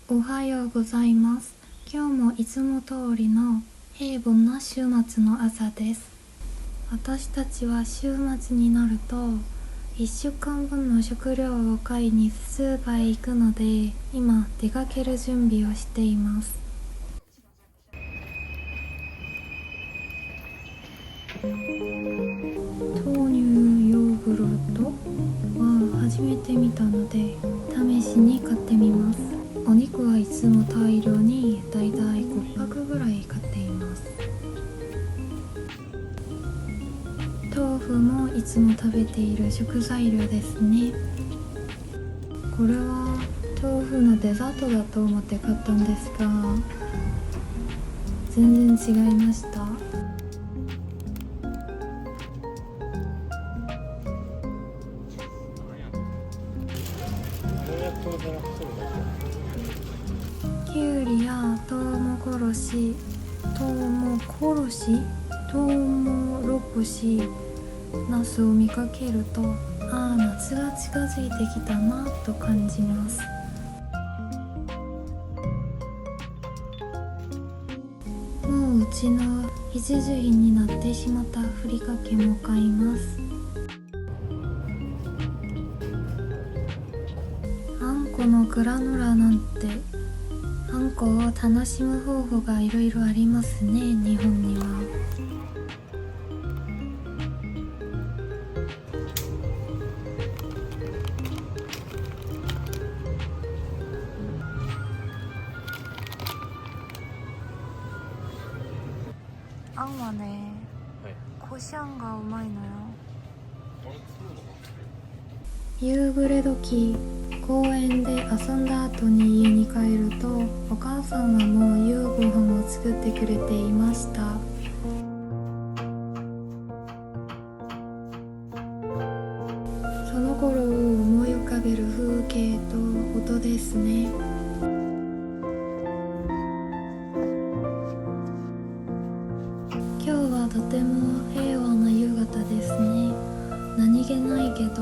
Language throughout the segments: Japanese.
おはようございます。今日もいつも通りの平凡な週末の朝です。私たちは週末になると1週間分の食料を買いにスーパーへ行くので、今出かける準備をしています。豆乳ヨーグルトは初めて見たので試しに買ってみます。お肉はいつも大量にだいたい5パックぐらい買っています。豆腐もいつも食べている食材量ですね。これは豆腐のデザートだと思って買ったんですが、全然違いました。きゅうりやトウモロコシ、ナスを見かけると、夏が近づいてきたなと感じます。もううちの必需品になってしまったふりかけも買います。あんこのグラノラなんて、あんこを楽しむ方法がいろいろありますね、日本には。あんはね、こしあんがうまいのよ。夕暮れ時、公園で遊んだ後に家に帰ると、お母さんはもう夕ご飯を作ってくれていました。その頃を思い浮かべる風景と音ですね。今日はとても平和な夕方ですね。何気ないけど、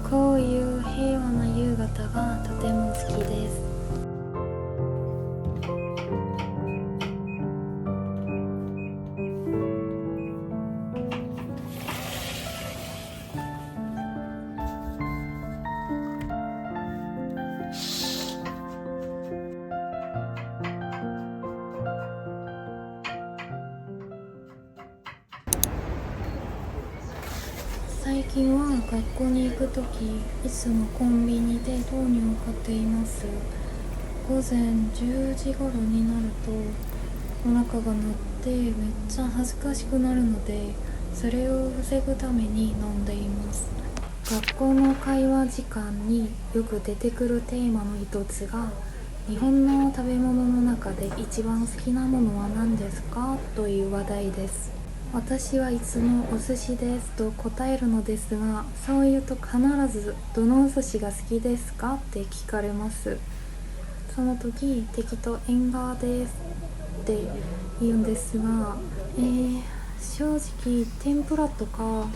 こういう平和な夕方がとても好きです。最近は学校に行くとき、いつもコンビニで豆乳を買っています。午前10時頃になるとお腹が鳴ってめっちゃ恥ずかしくなるので、それを防ぐために飲んでいます。学校の会話時間によく出てくるテーマの一つが、日本の食べ物の中で一番好きなものは何ですかという話題です。私はいつもお寿司ですと答えるのですが、そう言うと必ずどのお寿司が好きですかって聞かれます。その時適当縁側ですって言うんですが、正直天ぷらとか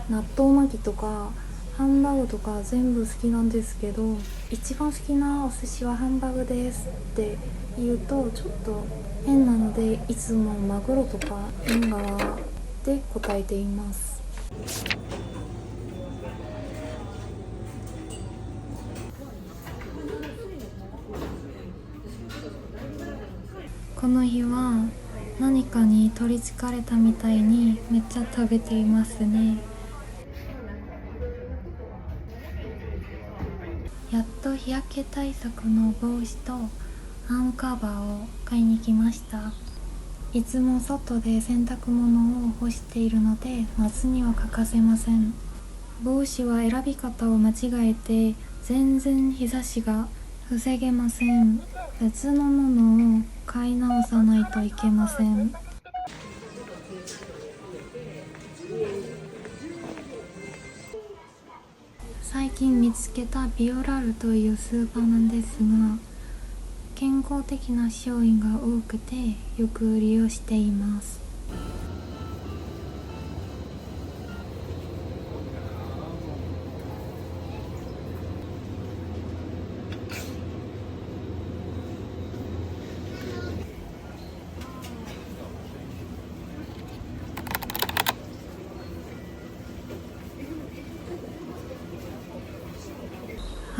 納豆巻きとかハンバーグとか全部好きなんですけど、一番好きなお寿司はハンバーグですって言うとちょっと変なので、いつもマグロとか縁側で答えています。この日は何かに取りつかれたみたいにめっちゃ食べていますね。やっと日焼け対策の帽子とアームカバーを買いに来ました。いつも外で洗濯物を干しているので夏には欠かせません。帽子は選び方を間違えて全然日差しが防げません。別のものを買い直さないといけません。最近見つけたビオラルというスーパーなんですが、健康的な商品が多くてよく利用しています。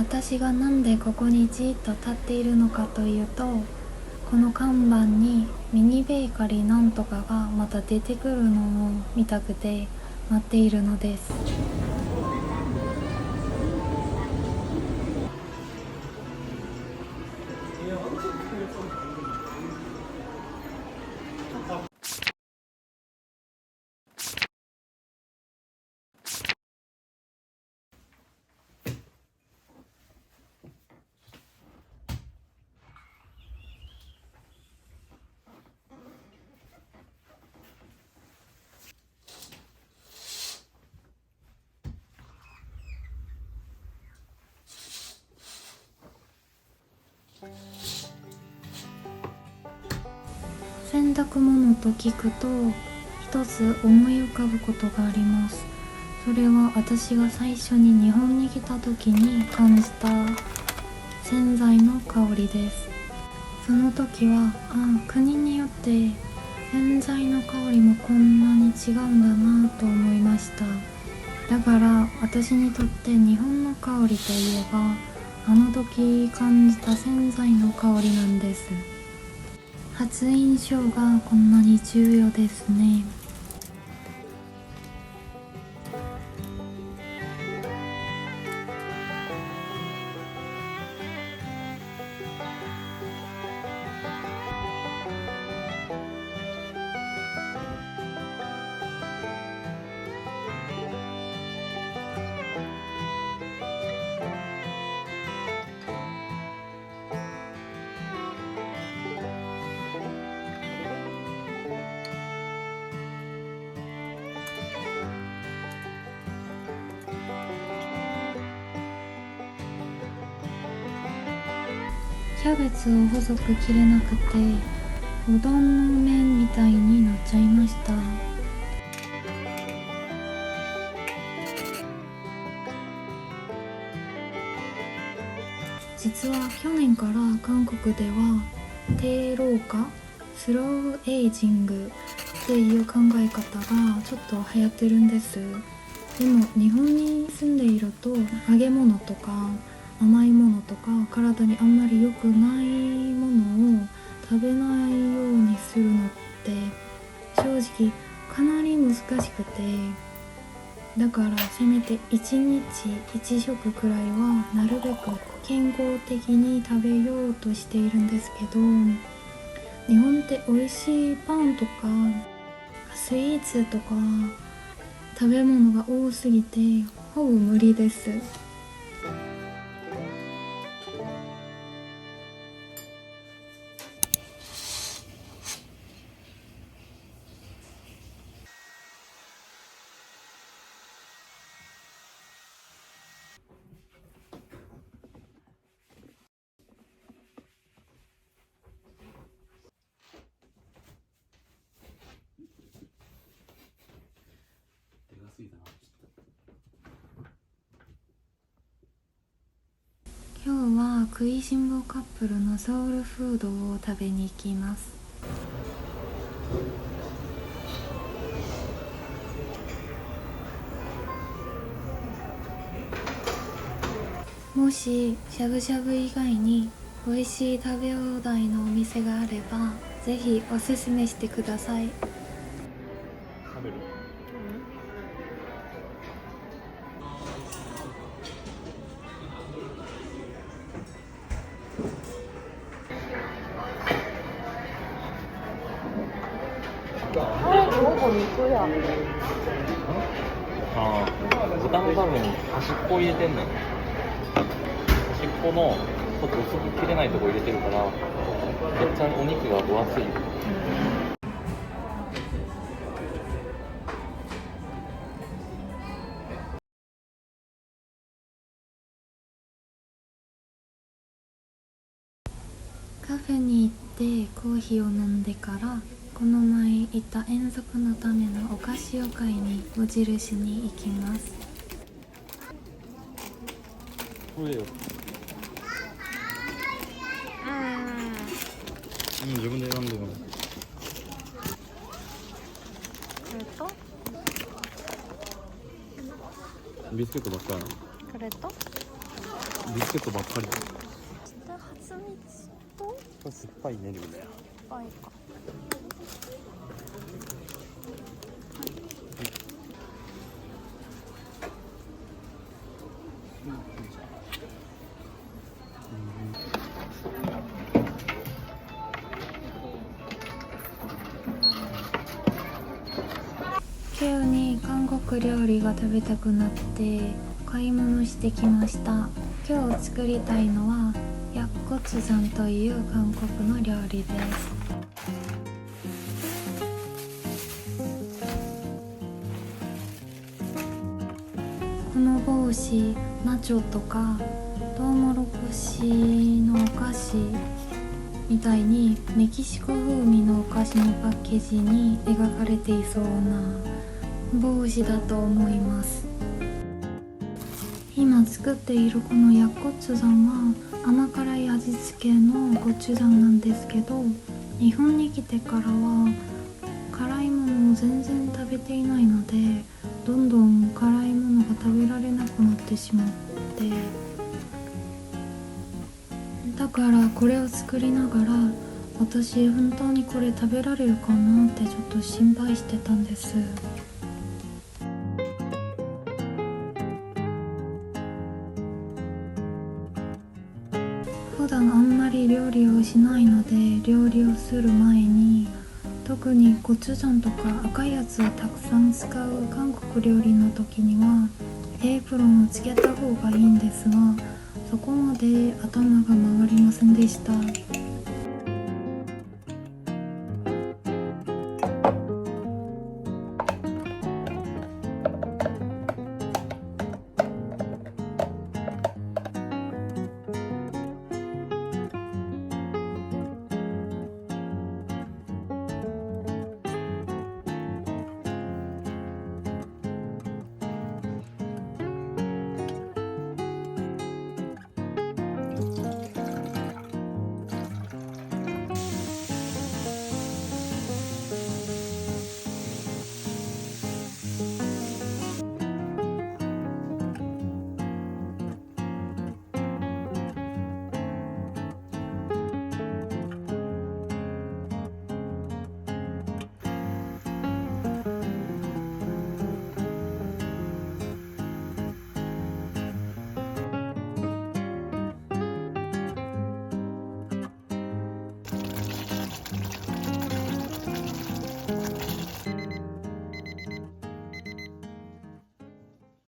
私がなんでここにじっと立っているのかというと、この看板にミニベーカリーなんとかがまた出てくるのを見たくて待っているのです。洗濯物と聞くと一つ思い浮かぶことがあります。それは私が最初に日本に来た時に感じた洗剤の香りです。その時は国によって洗剤の香りもこんなに違うんだなと思いました。だから私にとって日本の香りといえばあの時感じた洗剤の香りなんです。初印象がこんなに重要ですね。キャベツを細く切れなくてうどんの麺みたいになっちゃいました。実は去年から韓国では低老化、スローエイジングっていう考え方がちょっと流行ってるんです。でも日本に住んでいると揚げ物とか甘いものとか体にあんまり良くないものを食べないようにするのって正直かなり難しくて、だからせめて1日1食くらいはなるべく健康的に食べようとしているんですけど、日本って美味しいパンとかスイーツとか食べ物が多すぎてほぼ無理です。今日は食いしん坊カップルのソウルフードを食べに行きます。もししゃぶしゃぶ以外に美味しい食べ放題のお店があればぜひおすすめしてください。食べる？ああ、豚の多分端っこ入れてんねん。端っこのちょっと薄く切れないとこ入れてるからめっちゃお肉が分厚い。カフェに行ってコーヒーを飲んでからこの前行った遠足のためのお菓子を買いに無印に行きます。これよ。自分で選んでもらう。これとビスケットばっかりな。これとビスケットばっかりだ。初蜜と酸っぱいねるんだよ。パイか。急に韓国料理が食べたくなって買い物してきました。今日作りたいのはヤッコツジャンという韓国の料理です。この帽子、ナチョとかトウモロコシのお菓子みたいにメキシコ風味のお菓子のパッケージに描かれていそうな帽子だと思います。今作っているこのヤッコツジャンは甘辛い味付けのコチュジャンなんですけど、日本に来てからは辛いものを全然食べていないので、どんどん辛いものが食べられなくなってしまって、だからこれを作りながら私本当にこれ食べられるかなってちょっと心配してたんです。普段あんまり料理をしないので、料理をする前に特にコチュジャンとか赤いやつをたくさん使う韓国料理の時にはエプロンをつけた方がいいんですが、そこまで頭が回りませんでした。